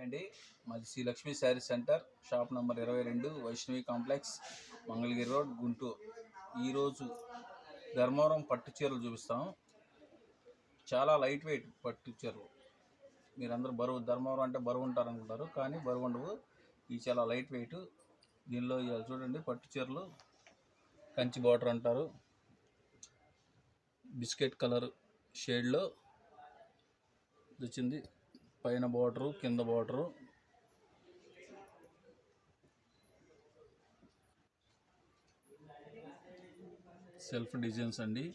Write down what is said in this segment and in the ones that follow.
అండి. మాది Sri Lakshmi sari centre, shop number 22, Vaishnavi complex, Mangalagiri road, Guntur. ఈరోజు ధర్మవరం పట్టు చీరలు చూపిస్తాం. చాలా లైట్ వెయిట్ పట్టు చీరలు. మీరందరూ బరువు, ధర్మవరం అంటే బరువు ఉంటారనుకుంటారు, కానీ బరువు ఉండవు. ఇవి చాలా లైట్ వెయిట్. దీనిలో చూడండి, పట్టు చీరలు కంచి బార్డర్ అంటారు, బిస్కెట్ కలర్ షేడ్లో వచ్చింది. పైన బార్డరు, కింద బార్డరు, సెల్ఫ్ డిజైన్స్ అండి.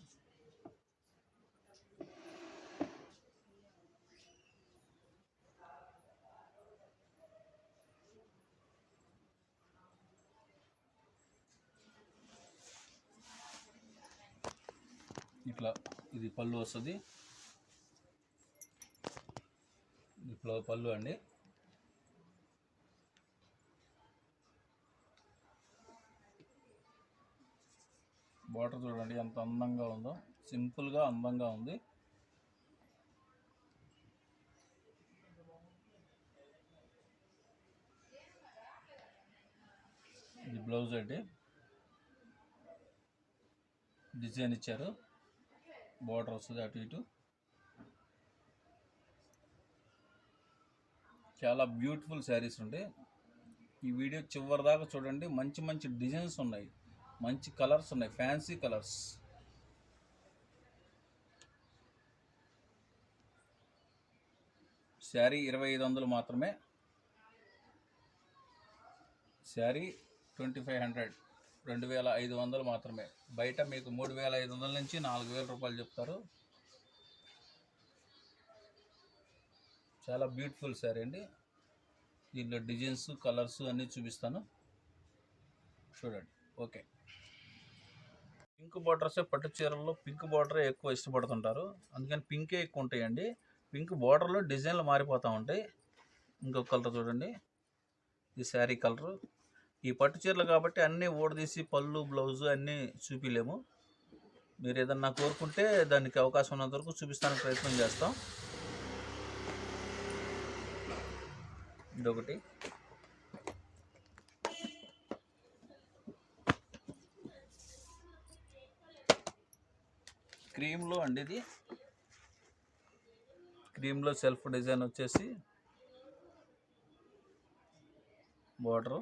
ఇట్లా ఇది పళ్ళు వస్తుంది. ఇట్లా పళ్ళు అండి. బార్డర్ చూడండి ఎంత అందంగా ఉందో, సింపుల్గా అందంగా ఉంది. ఇది బ్లౌజ్ అండి, డిజైన్ ఇచ్చారు, బార్డర్ వస్తుంది అటు ఇటు. చాలా బ్యూటిఫుల్ శారీస్ ఉంటాయి. ఈ వీడియో చివరి దాకా చూడండి. మంచి మంచి డిజైన్స్ ఉన్నాయి, మంచి కలర్స్ ఉన్నాయి, ఫ్యాన్సీ కలర్స్. శారీ 2500 మాత్రమే. శారీ 2500, 2500 మాత్రమే. బయట మీకు 3500 నుంచి 4000 రూపాయలు చెప్తారు. చాలా బ్యూటిఫుల్ శారీ అండి. దీంట్లో డిజైన్స్, కలర్స్ అన్నీ చూపిస్తాను, చూడండి. ఓకే. పింక్ బార్డర్సే పట్టు చీరల్లో పింక్ బార్డరే ఎక్కువ ఇష్టపడుతుంటారు, అందుకని పింకే ఎక్కువ ఉంటాయండి. పింక్ బార్డర్లో డిజైన్లు మారిపోతూ ఉంటాయి. ఇంకొక కలర్ చూడండి, ఈ శారీ కలరు. ఈ పట్టు చీరలు కాబట్టి అన్నీ ఓడదీసి పళ్ళు, బ్లౌజు అన్నీ చూపించలేము. మీరు ఏదన్నా కోరుకుంటే దానికి అవకాశం ఉన్నంత వరకు చూపిస్తానికి ప్రయత్నం చేస్తాం. ఇదొకటి. క్రీమ్లో అండి, ఇది క్రీమ్లో సెల్ఫ్ డిజైన్ వచ్చేసి బార్డరు,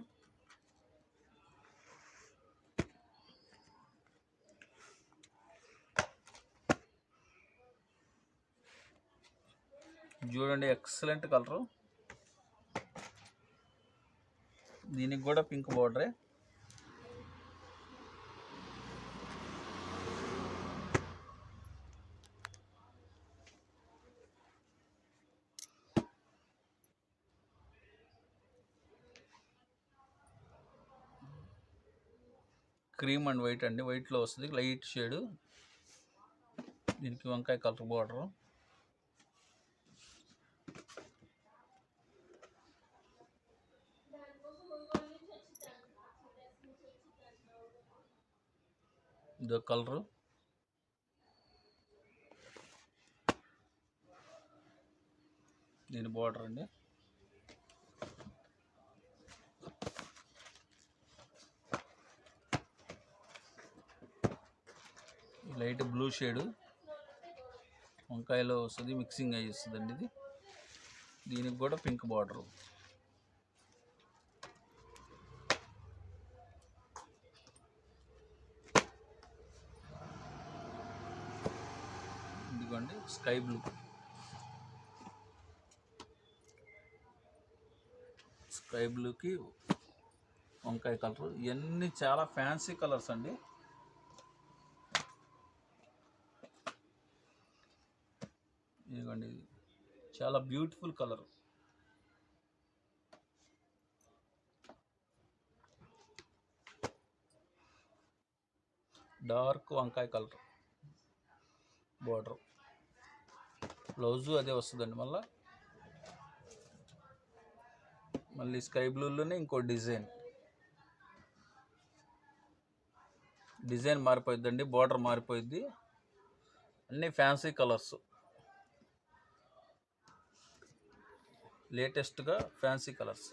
చూడండి ఎక్సలెంట్ కలరు. దీనికి కూడా పింక్ బార్డరే. క్రీమ్ అండ్ వైట్ అండి, వైట్లో వస్తుంది, లైట్ షేడు. దీనికి వంకాయ కలర్ బార్డరు. ఇదో కలరు. దీని బార్డర్ అండి. లైట్ బ్లూ షేడు, వంకాయలో వస్తుంది, మిక్సింగ్ అయ్యి వస్తుందండి ఇది. దీనికి కూడా పింక్ బార్డరు. ఇదిగోండి స్కై బ్లూ, స్కై బ్లూకి వంకాయ కలరు. ఇవన్నీ చాలా ఫ్యాన్సీ కలర్స్ అండి. ఇదిగోండి, ఇది చాలా బ్యూటిఫుల్ కలర్. డార్క్ వంకాయ కలర్ బార్డర్. బ్లౌజు అదే వస్తుందండి. మళ్ళీ స్కై బ్లూలోనే ఇంకో డిజైన్ మారిపోయిద్దండి, బార్డర్ మారిపోయిద్ది. అన్నీ ఫ్యాన్సీ కలర్స్. లేటెస్ట్గా ఫ్యాన్సీ కలర్స్.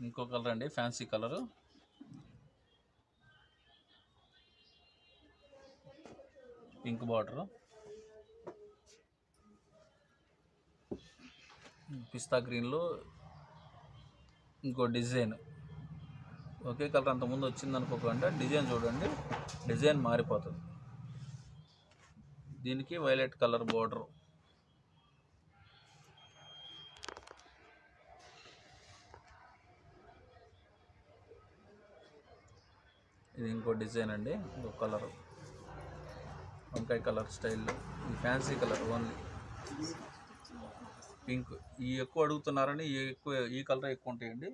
ఇంకో కలర్ అండి, ఫ్యాన్సీ కలరు. పింక్ బార్డరు, పిస్తా గ్రీన్లో ఇంకో డిజైన్. ఒకే కలర్ అంతకుముందు వచ్చింది అనుకోకుండా డిజైన్ చూడండి, డిజైన్ మారిపోతుంది. దీనికి వైలెట్ కలర్ బార్డరు. ఇది ఇంకో డిజైన్ అండి, ఇంకో కలరు వంకాయ కలర్ స్టైల్లో. ఇది ఫ్యాన్సీ కలర్ ఓన్లీ పింక్. ఈ ఎక్కువ అడుగుతున్నారని ఈ కలర్ ఎక్కువ ఉంటాయండి.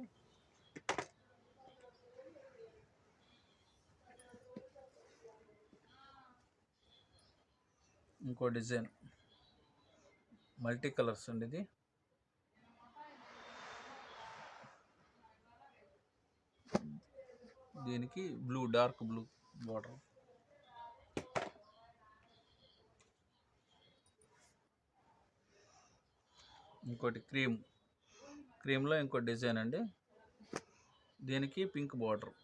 ఇంకో డిజైన్ మల్టీ కలర్స్ అండి. ఇది దీనికి బ్లూ, డార్క్ బ్లూ బార్డర్. ఇంకోటి క్రీమ్లో ఇంకో డిజైన్ అండి. దీనికి pink border.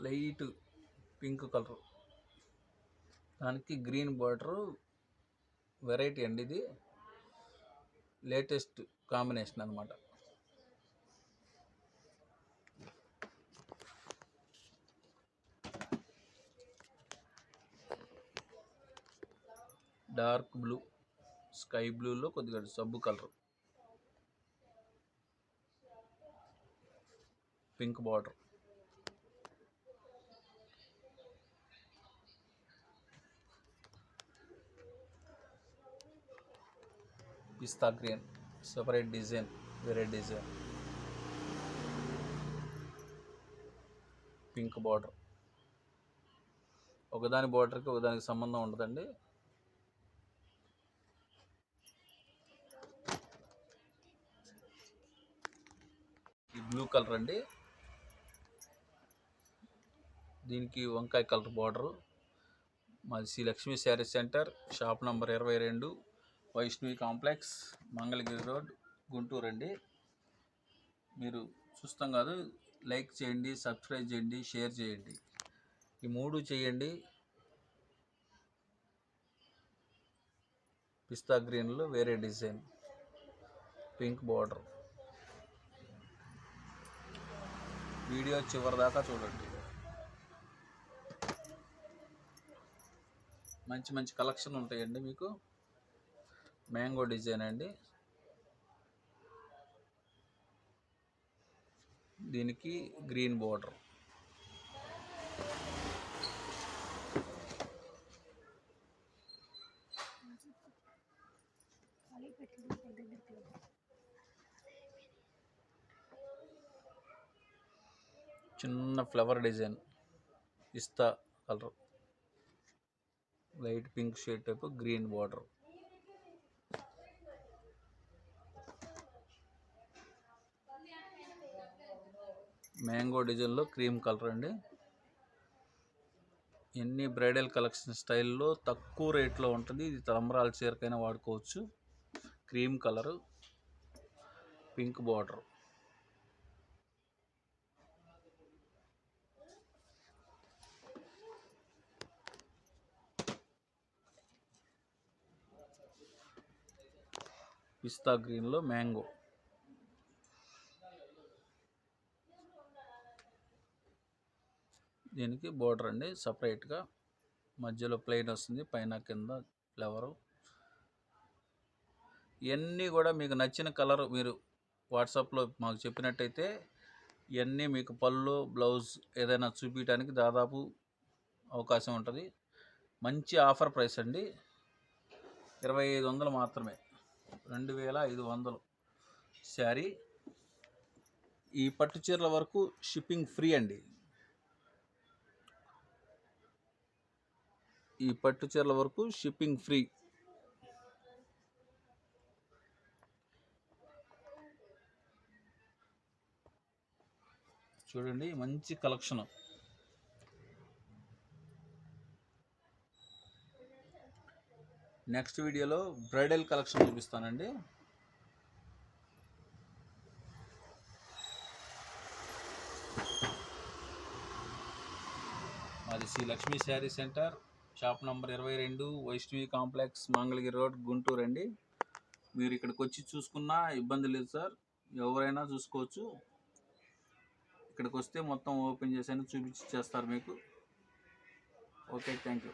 Light pink colour, దానికి గ్రీన్ బార్డరు. వెరైటీ అండి, ఇది లేటెస్ట్ కాంబినేషన్ అన్నమాట. డార్క్ బ్లూ, స్కై బ్లూలో కొద్దిగా సబ్బు కలర్, పింక్ బార్డర్. పిస్తా గ్రీన్, సెపరేట్ డిజైన్, వేరే డిజైన్. Pink border. ఒకదాని బార్డర్కి ఒకదానికి సంబంధం ఉండదండి. ఈ బ్లూ కలర్ అండి, దీనికి వంకాయ కలర్ బార్డరు. మాది Sri Lakshmi sari centre, shop number 22, Vaishnavi complex, Mangalagiri road, Guntur అండి. మీరు చూస్తాం కాదు, లైక్ చేయండి, సబ్స్క్రైబ్ చేయండి, షేర్ చేయండి. ఈ 3 చేయండి. పిస్తా గ్రీన్లో వేరే డిజైన్, పింక్ బార్డర్. వీడియో చివరి దాకా చూడండి. మంచి మంచి కలెక్షన్ ఉంటాయండి మీకు. మ్యాంగో డిజైన్ అండి, దీనికి గ్రీన్ బార్డర్. చిన్న ఫ్లవర్ డిజైన్, పిస్తా colour, light pink shade type, green border. Mango డిజైన్లో క్రీమ్ కలర్ అండి. ఎన్ని బ్రైడల్ కలెక్షన్ స్టైల్లో తక్కువ రేట్లో ఉంటుంది. ఇది తలంబ్రాల చీరకైనా వాడుకోవచ్చు. Cream colour, pink border. పిస్తా గ్రీన్లో మ్యాంగో. దీనికి బార్డర్ అండి సపరేట్గా, మధ్యలో ప్లెయిన్ వస్తుంది, పైన కింద ఫ్లవరు. ఇవన్నీ కూడా మీకు నచ్చిన కలర్ మీరు వాట్సాప్లో మాకు చెప్పినట్టయితే ఇవన్నీ మీకు పళ్ళు, బ్లౌజ్ ఏదైనా చూపించడానికి దాదాపు అవకాశం ఉంటుంది. మంచి ఆఫర్ ప్రైస్ అండి, 2500 మాత్రమే, 2500 శారీ. ఈ పట్టు చీరల వరకు షిప్పింగ్ ఫ్రీ అండి. ఈ పట్టు చీరల వరకు షిప్పింగ్ ఫ్రీ. చూడండి మంచి కలెక్షన్. నెక్స్ట్ వీడియోలో బ్రైడల్ కలెక్షన్ చూపిస్తానండి. అది Sri Lakshmi sari centre, shop number 22, Vaishnavi complex, Mangalagiri road, Guntur అండి. మీరు ఇక్కడికి వచ్చి చూసుకున్నా ఇబ్బంది లేదు సార్, ఎవరైనా చూసుకోవచ్చు. ఇక్కడికి వస్తే మొత్తం ఓపెన్ చేసి చూపించి చేస్తారు మీకు. Okay, thank you.